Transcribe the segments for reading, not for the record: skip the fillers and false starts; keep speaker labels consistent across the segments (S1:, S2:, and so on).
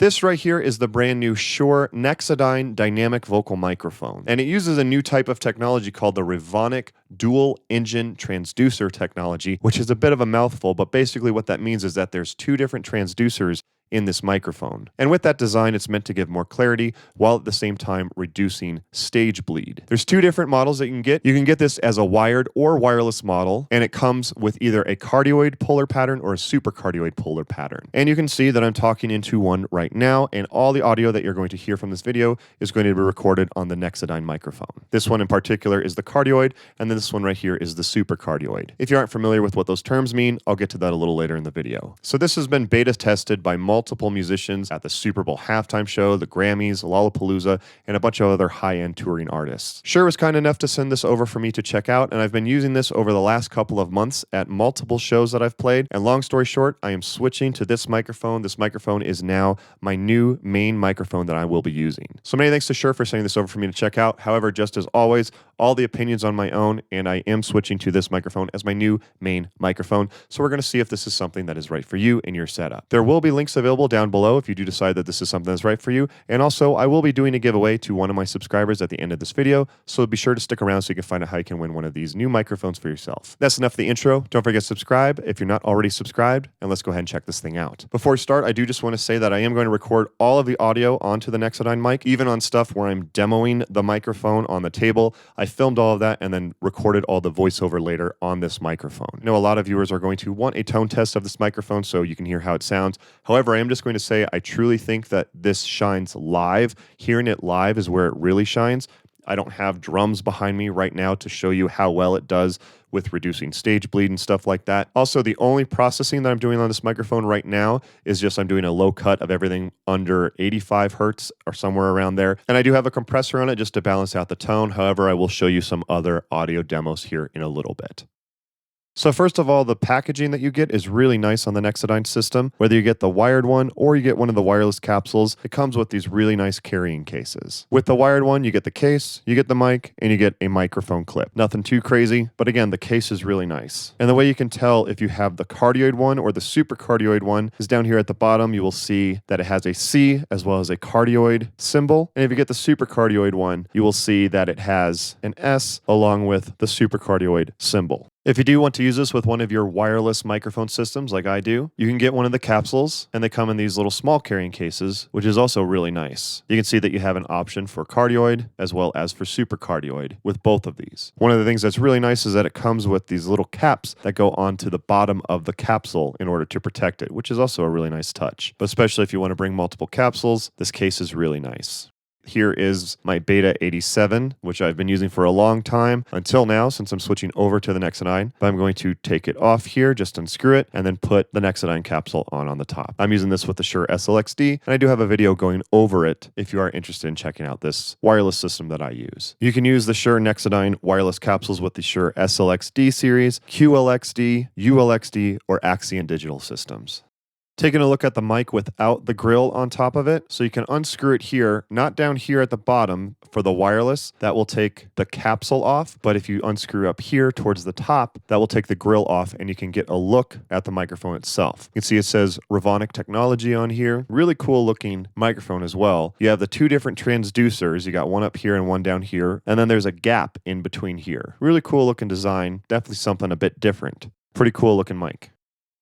S1: This right here is the brand new Shure Nexadyne Dynamic Vocal Microphone, and it uses a new type of technology called the Revonic Dual Engine Transducer technology, which is a bit of a mouthful, but basically what that means is that there's two different transducers in this microphone. And with that design, it's meant to give more clarity while at the same time reducing stage bleed. There's two different models that you can get. You can get this as a wired or wireless model, and it comes with either a cardioid polar pattern or a supercardioid polar pattern. And you can see that I'm talking into one right now, and all the audio that you're going to hear from this video is going to be recorded on the Nexadyne microphone. This one in particular is the cardioid, and then this one right here is the supercardioid. If you aren't familiar with what those terms mean, I'll get to that a little later in the video. So this has been beta tested by multiple musicians at the Super Bowl halftime show, the Grammys, Lollapalooza, and a bunch of other high-end touring artists. Shure was kind enough to send this over for me to check out, and I've been using this over the last couple of months at multiple shows that I've played. And long story short, I am switching to this microphone. This microphone is now my new main microphone that I will be using. So many thanks to Shure for sending this over for me to check out. However, just as always, all the opinions on my own, and I am switching to this microphone as my new main microphone. So we're going to see if this is something that is right for you in your setup. There will be links available down below if you do decide that this is something that's right for you. And also, I will be doing a giveaway to one of my subscribers at the end of this video, so be sure to stick around so you can find out how you can win one of these new microphones for yourself. That's enough for the intro. Don't forget to subscribe if you're not already subscribed, and let's go ahead and check this thing out. Before we start, I do just want to say that I am going to record all of the audio onto the Nexadyne mic, even on stuff where I'm demoing the microphone on the table. I filmed all of that and then recorded all the voiceover later on this microphone. I know a lot of viewers are going to want a tone test of this microphone so you can hear how it sounds. However, I am just going to say I truly think that this shines live. Hearing it live is where it really shines. I don't have drums behind me right now to show you how well it does with reducing stage bleed and stuff like that. Also, the only processing that I'm doing on this microphone right now is just I'm doing a low cut of everything under 85 hertz or somewhere around there. And I do have a compressor on it just to balance out the tone. However, I will show you some other audio demos here in a little bit. So first of all, the packaging that you get is really nice on the Nexadyne system. Whether you get the wired one or you get one of the wireless capsules, it comes with these really nice carrying cases. With the wired one, you get the case, you get the mic, and you get a microphone clip. Nothing too crazy, but again, the case is really nice. And the way you can tell if you have the cardioid one or the supercardioid one is down here at the bottom. You will see that it has a C as well as a cardioid symbol. And if you get the supercardioid one, you will see that it has an S along with the supercardioid symbol. If you do want to use this with one of your wireless microphone systems like I do, you can get one of the capsules, and they come in these little small carrying cases, which is also really nice. You can see that you have an option for cardioid as well as for supercardioid with both of these. One of the things that's really nice is that it comes with these little caps that go onto the bottom of the capsule in order to protect it, which is also a really nice touch. But especially if you want to bring multiple capsules, this case is really nice. Here is my Beta 87, which I've been using for a long time until now since I'm switching over to the Nexadyne. But I'm going to take it off here, just unscrew it, and then put the Nexadyne capsule on the top. I'm using this with the Shure SLXD, and I do have a video going over it if you are interested in checking out this wireless system that I use. You can use the Shure Nexadyne wireless capsules with the Shure SLXD series, QLXD, ULXD, or Axion digital systems. Taking a look at the mic without the grill on top of it. So you can unscrew it here, not down here at the bottom for the wireless. That will take the capsule off. But if you unscrew up here towards the top, that will take the grill off and you can get a look at the microphone itself. You can see it says Revonic Technology on here. Really cool looking microphone as well. You have the two different transducers. You got one up here and one down here. And then there's a gap in between here. Really cool looking design. Definitely something a bit different. Pretty cool looking mic.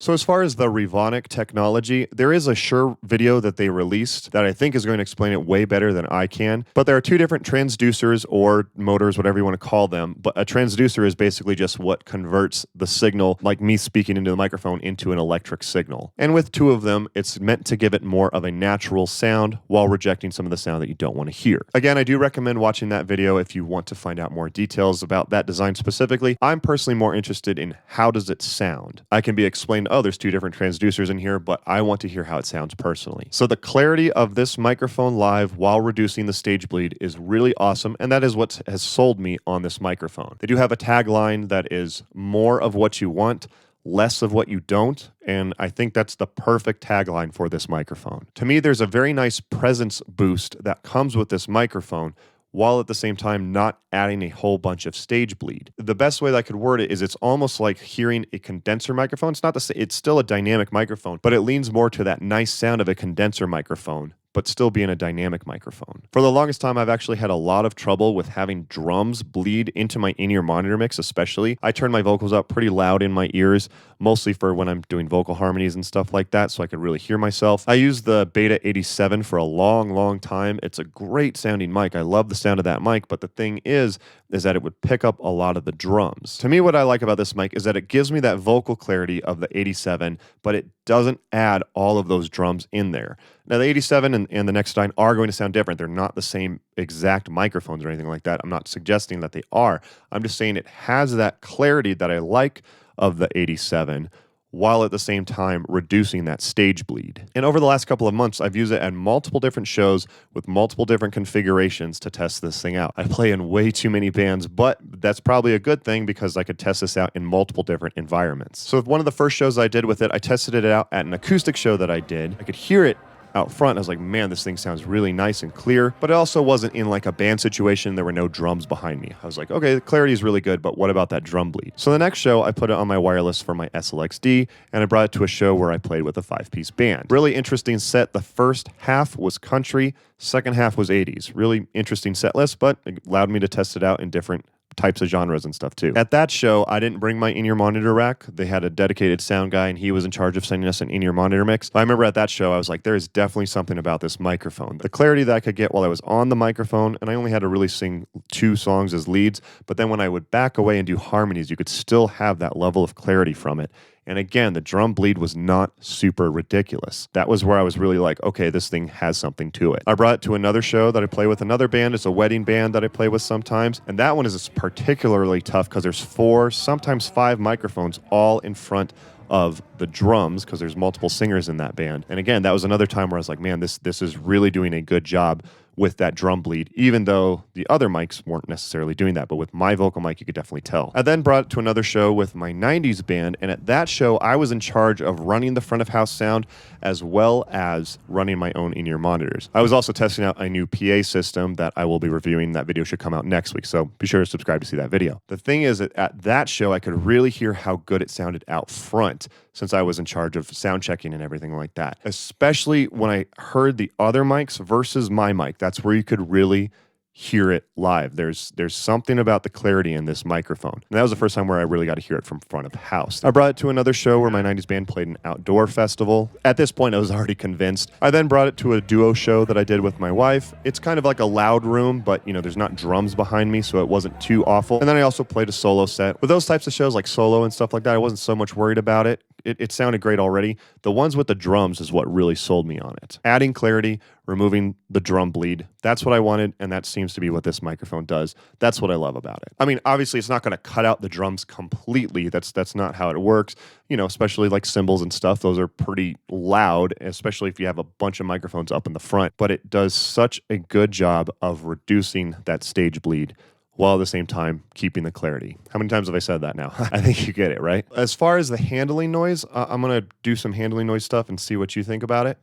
S1: So as far as the Revonic technology, there is a Shure video that they released that I think is going to explain it way better than I can. But there are two different transducers or motors, whatever you want to call them. But a transducer is basically just what converts the signal, like me speaking into the microphone, into an electric signal. And with two of them, it's meant to give it more of a natural sound while rejecting some of the sound that you don't want to hear. Again, I do recommend watching that video if you want to find out more details about that design specifically. I'm personally more interested in how does it sound. I can be explained, oh, there's two different transducers in here, but I want to hear how it sounds personally. So the clarity of this microphone live while reducing the stage bleed is really awesome, and that is what has sold me on this microphone. They do have a tagline that is more of what you want, less of what you don't, and I think that's the perfect tagline for this microphone. To me, there's a very nice presence boost that comes with this microphone while at the same time not adding a whole bunch of stage bleed. The best way that I could word it is it's almost like hearing a condenser microphone. It's not the same, it's still a dynamic microphone, but it leans more to that nice sound of a condenser microphone, but still being a dynamic microphone. For the longest time, I've actually had a lot of trouble with having drums bleed into my in-ear monitor mix, especially. I turn my vocals up pretty loud in my ears, mostly for when I'm doing vocal harmonies and stuff like that, so I could really hear myself. I used the Beta 87 for a long time. It's a great sounding mic. I love the sound of that mic, but the thing is that it would pick up a lot of the drums. To me, what I like about this mic is that it gives me that vocal clarity of the 87, but it doesn't add all of those drums in there. Now, the 87 and the Nexadyne are going to sound different. They're not the same exact microphones or anything like that. I'm not suggesting that they are. I'm just saying it has that clarity that I like of the 87, while at the same time reducing that stage bleed. And over the last couple of months, I've used it at multiple different shows with multiple different configurations to test this thing out. I play in way too many bands, but that's probably a good thing because I could test this out in multiple different environments. So with one of the first shows I did with it, I tested it out at an acoustic show that I did. I could hear it out front. I was like, man, this thing sounds really nice and clear, but it also wasn't in like a band situation. There were no drums behind me. I was like, okay, the clarity is really good, but what about that drum bleed? So the next show, I put it on my wireless for my SLXD, and I brought it to a show where I played with a 5-piece band. Really interesting set. The first half was country, second half was 80s. Really interesting set list, but it allowed me to test it out in different types of genres and stuff too. At that show, I didn't bring my in-ear monitor rack. They had a dedicated sound guy, and he was in charge of sending us an in-ear monitor mix. I remember at that show, I was like, there is definitely something about this microphone. The clarity that I could get while I was on the microphone, and I only had to really sing 2 songs as leads, but then when I would back away and do harmonies, you could still have that level of clarity from it. And again, the drum bleed was not super ridiculous. That was where I was really like, okay, this thing has something to it. I brought it to another show that I play with another band. It's a wedding band that I play with sometimes. And that one is particularly tough because there's 4, sometimes 5 microphones all in front of the drums because there's multiple singers in that band. And again, that was another time where I was like, man, this is really doing a good job with that drum bleed, even though the other mics weren't necessarily doing that. But with my vocal mic, you could definitely tell. I then brought it to another show with my 90s band, and at that show, I was in charge of running the front of house sound as well as running my own in-ear monitors. I was also testing out a new PA system that I will be reviewing. That video should come out next week, so be sure to subscribe to see that video. The thing is that at that show, I could really hear how good it sounded out front since I was in charge of sound checking and everything like that, especially when I heard the other mics versus my mic. That's where you could really hear it live. There's something about the clarity in this microphone. And that was the first time where I really got to hear it from front of house. I brought it to another show where my 90s band played an outdoor festival. At this point, I was already convinced. I then brought it to a duo show that I did with my wife. It's kind of like a loud room, but there's not drums behind me, so it wasn't too awful. And then I also played a solo set. With those types of shows like solo and stuff like that, I wasn't so much worried about it. It sounded great already. The ones with the drums is what really sold me on it. Adding clarity, removing the drum bleed. That's what I wanted, and that seems to be what this microphone does. That's what I love about it. I mean, obviously, it's not going to cut out the drums completely. That's not how it works. Especially like cymbals and stuff. Those are pretty loud, especially if you have a bunch of microphones up in the front. But it does such a good job of reducing that stage bleed, while at the same time keeping the clarity. How many times have I said that now? I think you get it, right? As far as the handling noise, I'm going to do some handling noise stuff and see what you think about it.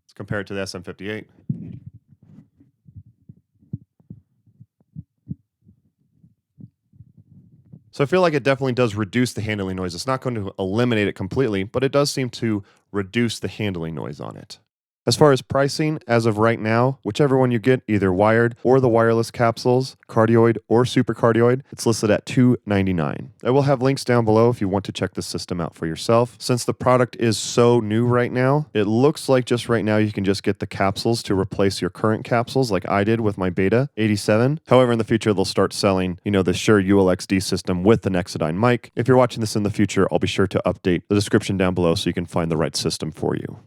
S1: Let's compare it to the SM58. So I feel like it definitely does reduce the handling noise. It's not going to eliminate it completely, but it does seem to reduce the handling noise on it. As far as pricing, as of right now, whichever one you get, either wired or the wireless capsules, Cardioid or SuperCardioid, it's listed at $299. I will have links down below if you want to check the system out for yourself. Since the product is so new right now, it looks like just right now you can just get the capsules to replace your current capsules like I did with my Beta 87. However, in the future, they'll start selling, the Shure ULXD system with the Nexadyne mic. If you're watching this in the future, I'll be sure to update the description down below so you can find the right system for you.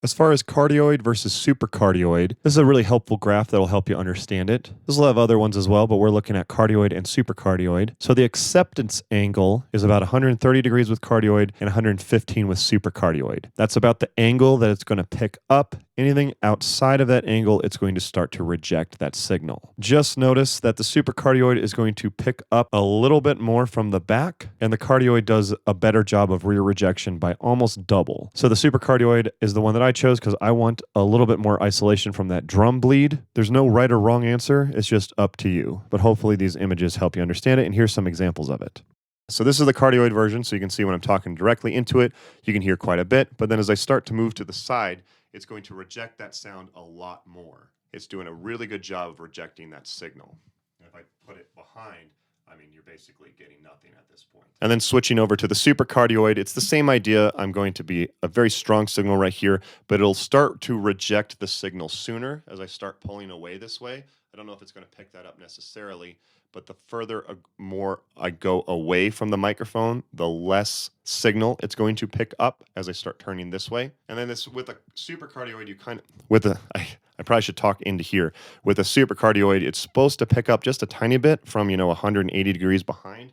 S1: As far as Cardioid versus SuperCardioid, this is a really helpful graph that will help you understand it. This will have other ones as well, but we're looking at Cardioid and SuperCardioid. So the acceptance angle is about 130 degrees with Cardioid and 115 with SuperCardioid. That's about the angle that it's going to pick up anything outside of that angle, it's going to start to reject that signal. Just notice that the SuperCardioid is going to pick up a little bit more from the back, and the Cardioid does a better job of rear rejection by almost double. So the SuperCardioid is the one that I chose because I want a little bit more isolation from that drum bleed. There's no right or wrong answer. It's just up to you. But hopefully these images help you understand it, and here's some examples of it. So this is the Cardioid version, so you can see when I'm talking directly into it, you can hear quite a bit. But then as I start to move to the side, it's going to reject that sound a lot more. It's doing a really good job of rejecting that signal. And if I put it behind, I mean, you're basically getting nothing at this point. And then switching over to the SuperCardioid, it's the same idea. I'm going to be a very strong signal right here, but it'll start to reject the signal sooner as I start pulling away this way. I don't know if it's going to pick that up necessarily, but the further more I go away from the microphone, the less signal it's going to pick up as I start turning this way. And then this with a SuperCardioid, you kind of I probably should talk into here. With a SuperCardioid, it's supposed to pick up just a tiny bit from 180 degrees behind.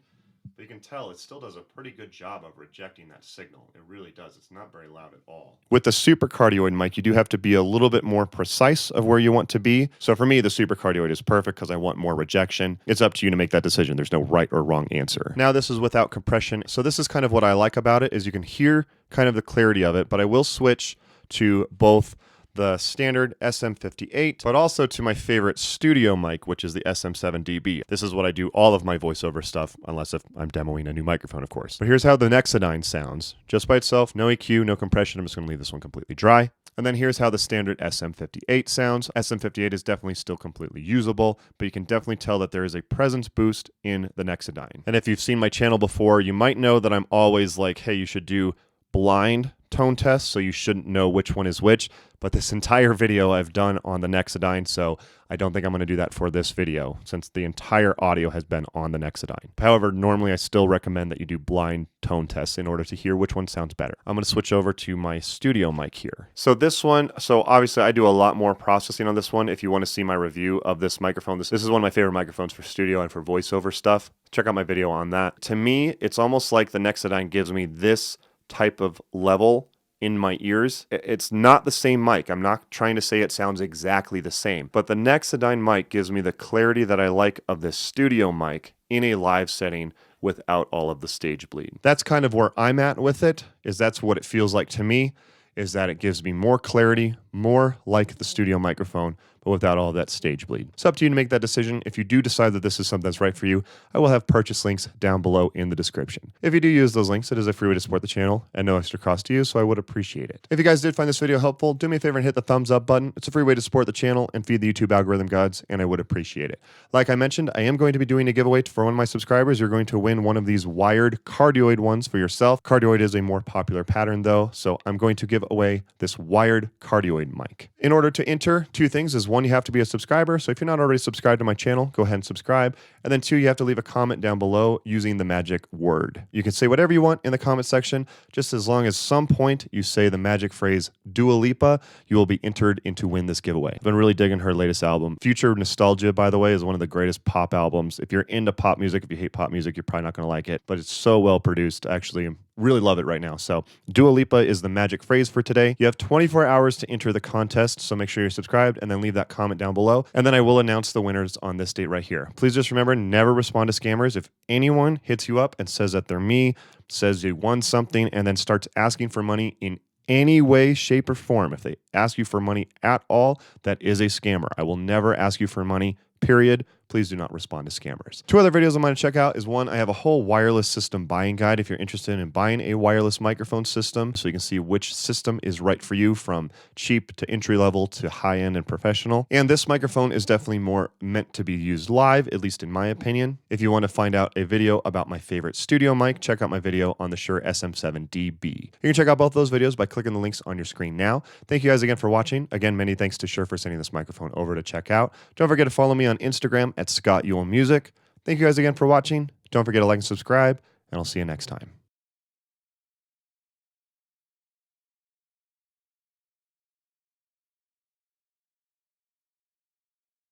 S1: But you can tell it still does a pretty good job of rejecting that signal. It really does. It's not very loud at all. With the SuperCardioid mic, you do have to be a little bit more precise of where you want to be. So for me, the SuperCardioid is perfect because I want more rejection. It's up to you to make that decision. There's no right or wrong answer. Now this is without compression. So this is kind of what I like about it, is you can hear kind of the clarity of it, but I will switch to both the standard SM58, but also to my favorite studio mic, which is the SM7DB. This is what I do all of my voiceover stuff, unless if I'm demoing a new microphone, of course. But here's how the Nexadyne sounds. Just by itself, no EQ, no compression. I'm just gonna leave this one completely dry. And then here's how the standard SM58 sounds. SM58 is definitely still completely usable, but you can definitely tell that there is a presence boost in the Nexadyne. And if you've seen my channel before, you might know that I'm always like, hey, you should do blind tone tests, so you shouldn't know which one is which. But this entire video I've done on the Nexadyne, so I don't think I'm going to do that for this video since the entire audio has been on the Nexadyne. However, normally I still recommend that you do blind tone tests in order to hear which one sounds better. I'm going to switch over to my studio mic here. So this one, so obviously I do a lot more processing on this one. If you want to see my review of this microphone, this is one of my favorite microphones for studio and for voiceover stuff. Check out my video on that. To me, it's almost like the Nexadyne gives me this type of level in my ears. It's not the same mic. I'm not trying to say it sounds exactly the same, but the Nexadyne mic gives me the clarity that I like of this studio mic in a live setting without all of the stage bleed. That's kind of where I'm at with it, is that's what it feels like to me, is that it gives me more clarity, more like the studio microphone, but without all that stage bleed. It's up to you to make that decision. If you do decide that this is something that's right for you, I will have purchase links down below in the description. If you do use those links, it is a free way to support the channel and no extra cost to you, so I would appreciate it. If you guys did find this video helpful, do me a favor and hit the thumbs up button. It's a free way to support the channel and feed the YouTube algorithm gods, and I would appreciate it. Like I mentioned, I am going to be doing a giveaway for one of my subscribers. You're going to win one of these wired Cardioid ones for yourself. Cardioid is a more popular pattern though, so I'm going to give away this wired Cardioid mic. In order to enter, two things is one, you have to be a subscriber. So if you're not already subscribed to my channel, go ahead and subscribe. And then two, you have to leave a comment down below using the magic word. You can say whatever you want in the comment section, just as long as some point you say the magic phrase Dua Lipa, you will be entered in to win this giveaway. I've been really digging her latest album. Future Nostalgia, by the way, is one of the greatest pop albums. If you're into pop music, if you hate pop music, you're probably not going to like it, but it's so well produced. Actually, really love it right now. So Dua Lipa is the magic phrase for today. You have 24 hours to enter the contest, so make sure you're subscribed and then leave that comment down below. And then I will announce the winners on this date right here. Please just remember, never respond to scammers. If anyone hits you up and says that they're me, says they won something, and then starts asking for money in any way, shape, or form, if they ask you for money at all, that is a scammer. I will never ask you for money, period. Please do not respond to scammers. Two other videos I'm going to check out is one, I have a whole wireless system buying guide if you're interested in buying a wireless microphone system, so you can see which system is right for you from cheap to entry level to high end and professional. And this microphone is definitely more meant to be used live, at least in my opinion. If you want to find out a video about my favorite studio mic, check out my video on the Shure SM7DB. You can check out both those videos by clicking the links on your screen now. Thank you guys again for watching. Again, many thanks to Shure for sending this microphone over to check out. Don't forget to follow me on Instagram at Scott Ewell Music. Thank you guys again for watching. Don't forget to like and subscribe, and I'll see you next time.